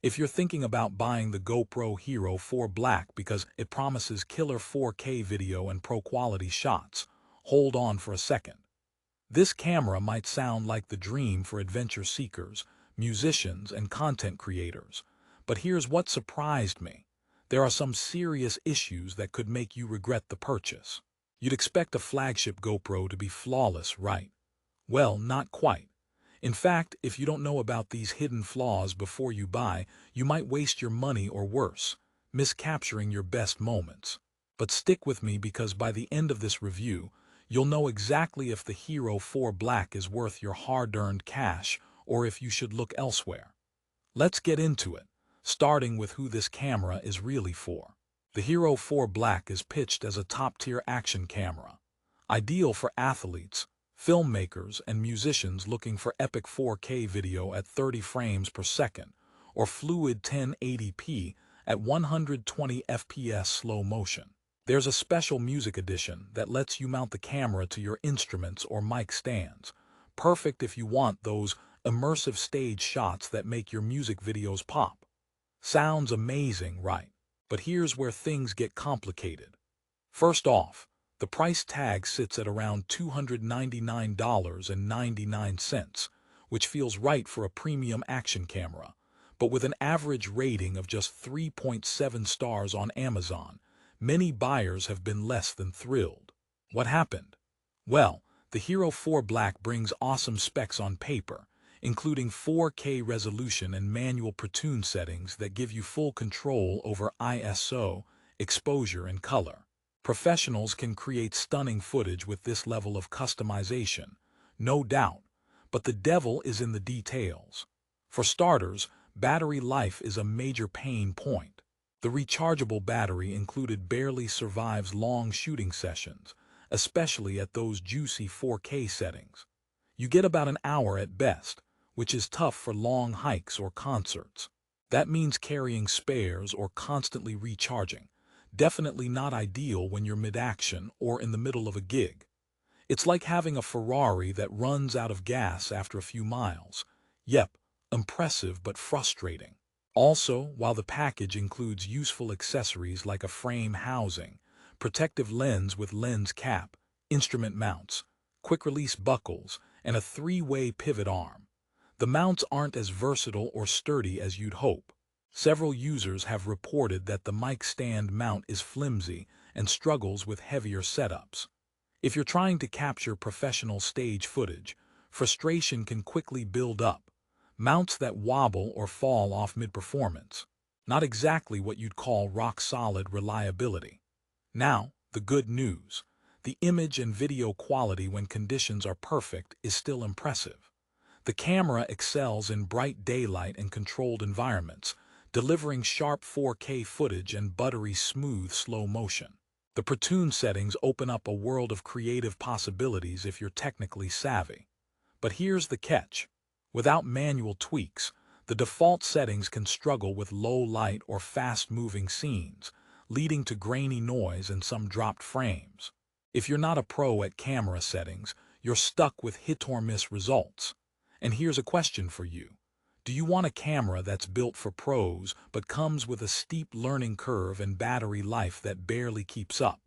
If you're thinking about buying the GoPro HERO4 Black because it promises killer 4K video and pro-quality shots, hold on for a second. This camera might sound like the dream for adventure seekers, musicians, and content creators, but here's what surprised me. There are some serious issues that could make you regret the purchase. You'd expect a flagship GoPro to be flawless, right? Well, not quite. In fact, if you don't know about these hidden flaws before you buy, you might waste your money or worse, miscapturing your best moments. But stick with me because by the end of this review, you'll know exactly if the HERO4 Black is worth your hard-earned cash or if you should look elsewhere. Let's get into it, starting with who this camera is really for. The HERO4 Black is pitched as a top-tier action camera, ideal for athletes, filmmakers, and musicians looking for epic 4K video at 30 frames per second or fluid 1080p at 120 FPS slow motion. There's a special music edition that lets you mount the camera to your instruments or mic stands, perfect if you want those immersive stage shots that make your music videos pop. Sounds amazing, right? But here's where things get complicated. First off, the price tag sits at around $299.99, which feels right for a premium action camera, but with an average rating of just 3.7 stars on Amazon, many buyers have been less than thrilled. What happened? Well, the HERO4 Black brings awesome specs on paper, including 4K resolution and manual platoon settings that give you full control over ISO, exposure, and color. Professionals can create stunning footage with this level of customization, no doubt, but the devil is in the details. For starters, battery life is a major pain point. The rechargeable battery included barely survives long shooting sessions, especially at those juicy 4K settings. You get about an hour at best, which is tough for long hikes or concerts. That means carrying spares or constantly recharging. Definitely not ideal when you're mid-action or in the middle of a gig. It's like having a Ferrari that runs out of gas after a few miles. Yep, impressive but frustrating. Also, while the package includes useful accessories like a frame housing, protective lens with lens cap, instrument mounts, quick-release buckles, and a three-way pivot arm, the mounts aren't as versatile or sturdy as you'd hope. Several users have reported that the mic stand mount is flimsy and struggles with heavier setups. If you're trying to capture professional stage footage, frustration can quickly build up. Mounts that wobble or fall off mid-performance. Not exactly what you'd call rock-solid reliability. Now, the good news. The image and video quality when conditions are perfect is still impressive. The camera excels in bright daylight and controlled environments, delivering sharp 4K footage and buttery smooth slow motion. The platoon settings open up a world of creative possibilities if you're technically savvy. But here's the catch. Without manual tweaks, the default settings can struggle with low light or fast-moving scenes, leading to grainy noise and some dropped frames. If you're not a pro at camera settings, you're stuck with hit-or-miss results. And here's a question for you. Do you want a camera that's built for pros but comes with a steep learning curve and battery life that barely keeps up?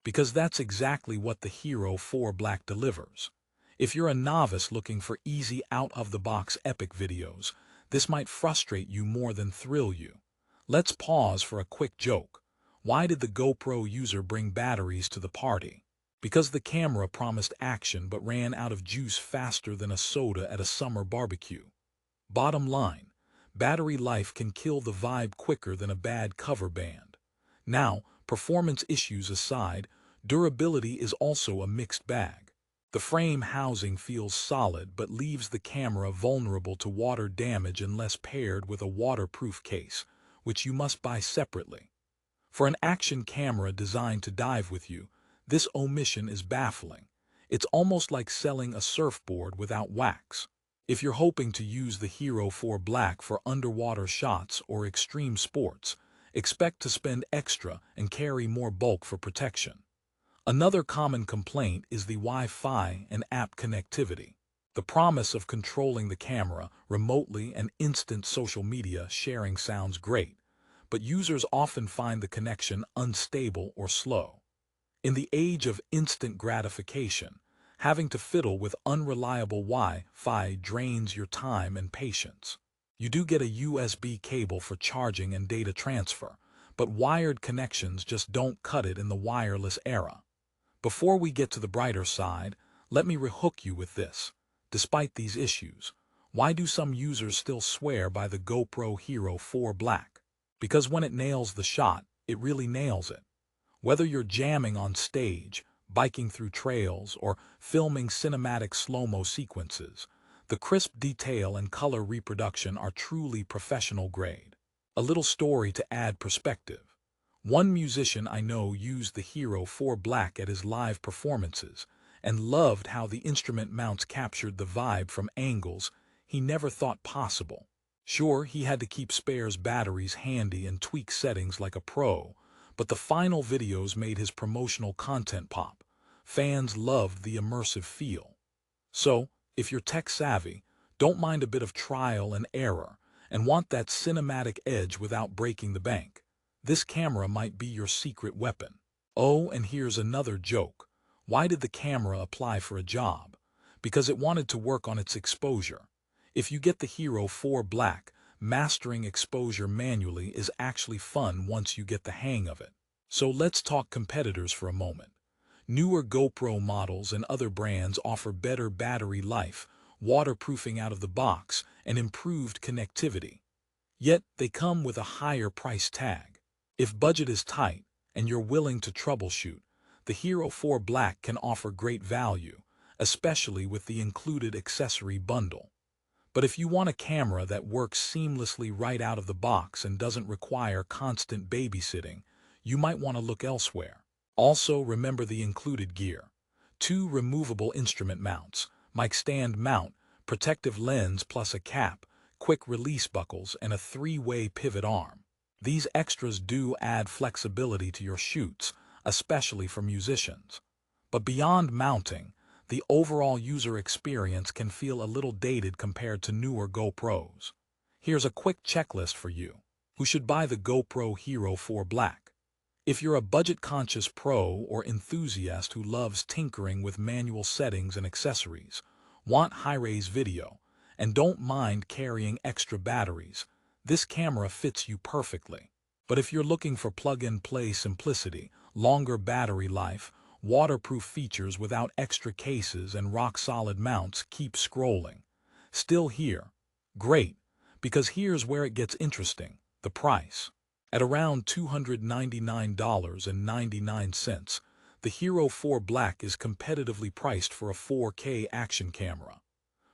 Because that's exactly what the HERO4 Black delivers. If you're a novice looking for easy out-of-the-box epic videos, this might frustrate you more than thrill you. Let's pause for a quick joke. Why did the GoPro user bring batteries to the party? Because the camera promised action but ran out of juice faster than a soda at a summer barbecue. Bottom line, battery life can kill the vibe quicker than a bad cover band. Now, performance issues aside, durability is also a mixed bag. The frame housing feels solid but leaves the camera vulnerable to water damage unless paired with a waterproof case, which you must buy separately. For an action camera designed to dive with you, this omission is baffling. It's almost like selling a surfboard without wax. If you're hoping to use the HERO4 Black for underwater shots or extreme sports, expect to spend extra and carry more bulk for protection. Another common complaint is the Wi-Fi and app connectivity. The promise of controlling the camera remotely and instant social media sharing sounds great, but users often find the connection unstable or slow. In the age of instant gratification, having to fiddle with unreliable Wi-Fi drains your time and patience. You do get a USB cable for charging and data transfer, but wired connections just don't cut it in the wireless era. Before we get to the brighter side, let me rehook you with this. Despite these issues, why do some users still swear by the GoPro HERO4 Black? Because when it nails the shot, it really nails it. Whether you're jamming on stage, biking through trails, or filming cinematic slow-mo sequences, the crisp detail and color reproduction are truly professional grade. A little story to add perspective. One musician I know used the HERO4 Black at his live performances and loved how the instrument mounts captured the vibe from angles he never thought possible. Sure, he had to keep spares batteries handy and tweak settings like a pro, but the final videos made his promotional content pop. Fans loved the immersive feel. So, if you're tech-savvy, don't mind a bit of trial and error, and want that cinematic edge without breaking the bank, this camera might be your secret weapon. Oh, and here's another joke. Why did the camera apply for a job? Because it wanted to work on its exposure. If you get the HERO4 Black, mastering exposure manually is actually fun once you get the hang of it. So let's talk competitors for a moment. Newer GoPro models and other brands offer better battery life, waterproofing out of the box, and improved connectivity. Yet they come with a higher price tag. If budget is tight and you're willing to troubleshoot, the HERO4 Black can offer great value, especially with the included accessory bundle. But if you want a camera that works seamlessly right out of the box and doesn't require constant babysitting, you might want to look elsewhere. Also, remember the included gear. 2 removable instrument mounts, mic stand mount, protective lens plus a cap, quick release buckles, and a 3-way pivot arm. These extras do add flexibility to your shoots, especially for musicians. But beyond mounting, the overall user experience can feel a little dated compared to newer GoPros. Here's a quick checklist for you. Who should buy the GoPro HERO4 Black? If you're a budget-conscious pro or enthusiast who loves tinkering with manual settings and accessories, want high-res video, and don't mind carrying extra batteries, this camera fits you perfectly. But if you're looking for plug-and-play simplicity, longer battery life, waterproof features without extra cases, and rock-solid mounts, keep scrolling. Still here? Great, because here's where it gets interesting: the price. At around $299.99, the HERO4 Black is competitively priced for a 4K action camera.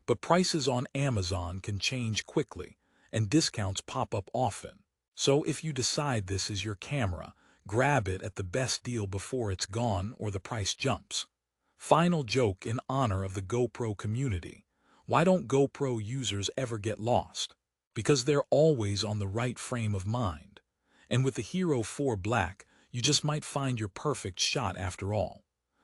But prices on Amazon can change quickly, and discounts pop up often. So if you decide this is your camera, grab it at the best deal before it's gone or the price jumps. Final joke in honor of the GoPro community. Why don't GoPro users ever get lost? Because they're always on the right frame of mind. And with the HERO4 Black, you just might find your perfect shot after all.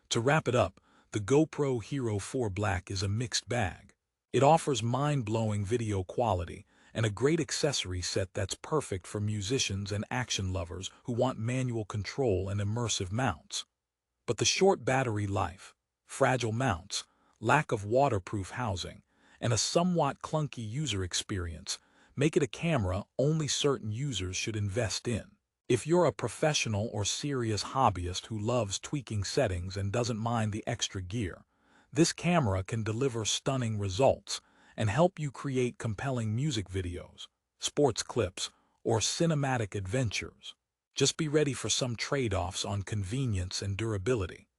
To wrap it up, the GoPro HERO4 Black is a mixed bag. It offers mind-blowing video quality and a great accessory set that's perfect for musicians and action lovers who want manual control and immersive mounts. But the short battery life, fragile mounts, lack of waterproof housing, and a somewhat clunky user experience make it a camera only certain users should invest in. If you're a professional or serious hobbyist who loves tweaking settings and doesn't mind the extra gear, this camera can deliver stunning results and help you create compelling music videos, sports clips, or cinematic adventures. Just be ready for some trade-offs on convenience and durability.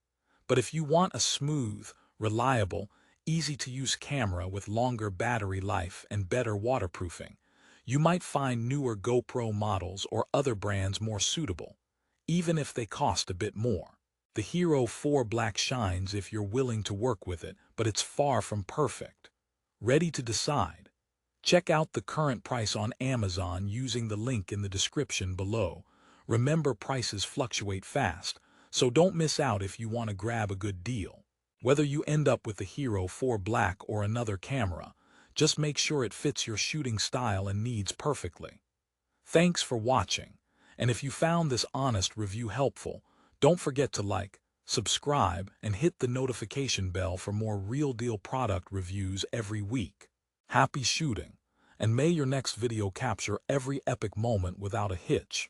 But if you want a smooth, reliable, easy-to-use camera with longer battery life and better waterproofing, you might find newer GoPro models or other brands more suitable, even if they cost a bit more. The HERO4 Black shines if you're willing to work with it, but it's far from perfect. Ready to decide? Check out the current price on Amazon using the link in the description below. Remember, prices fluctuate fast, so don't miss out if you want to grab a good deal. Whether you end up with the Hero 4 Black or another camera, just make sure it fits your shooting style and needs perfectly. Thanks for watching, and if you found this honest review helpful, don't forget to like, subscribe, and hit the notification bell for more real-deal product reviews every week. Happy shooting, and may your next video capture every epic moment without a hitch.